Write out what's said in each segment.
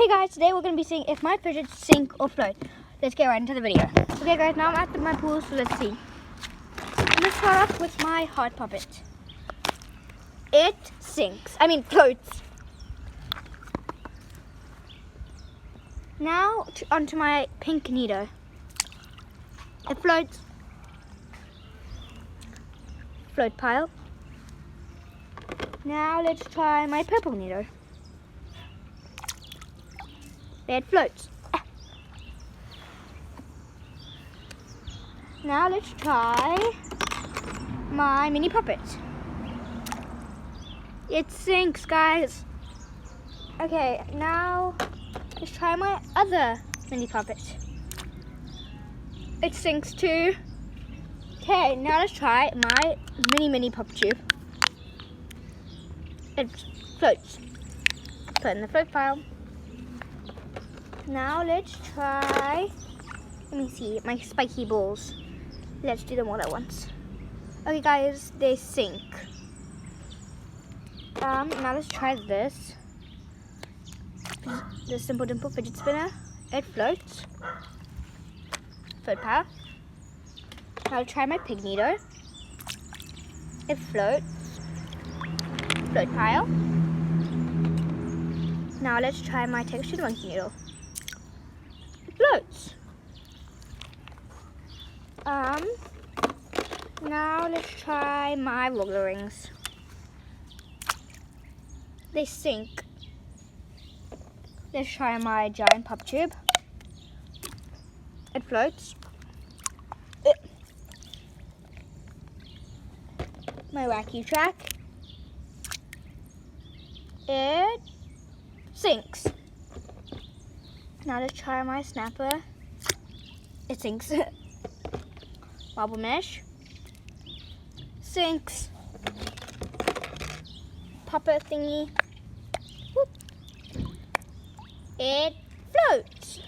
Okay guys, today we're going to be seeing if my fidgets sink or float. Let's get right into the video. Okay guys, now I'm at my pool, so let's see. Let's start off with my heart puppet. It floats. Now onto my pink needle. It floats. Float pile. Now let's try my purple needle. There it floats. Now let's try my mini puppet. It sinks, guys. Okay, now let's try my other mini puppet. It sinks too. Okay, now let's try my mini pop tube. It floats. Put it in the float pile. Now let's try, let me see, my spiky balls. Let's do them all at once. Okay guys, they sink. Now let's try this. The Simple Dimple fidget spinner. It floats. Float pile. Now I'll try my pig needle. It floats. Float pile. Now let's try my textured monkey needle. It floats. Now let's try my roller rings. They sink. Let's try my giant pop tube. It floats. My wacky track. It sinks. Now let's try my snapper. It sinks. Marble mesh. Sinks. Popper thingy. Whoop. It floats.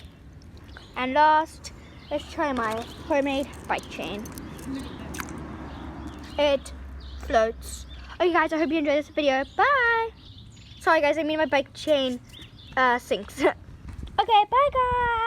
And last, let's try my homemade bike chain. It floats. Okay guys, I hope you enjoyed this video. Bye. Sorry guys, I mean my bike chain sinks. Okay, bye guys.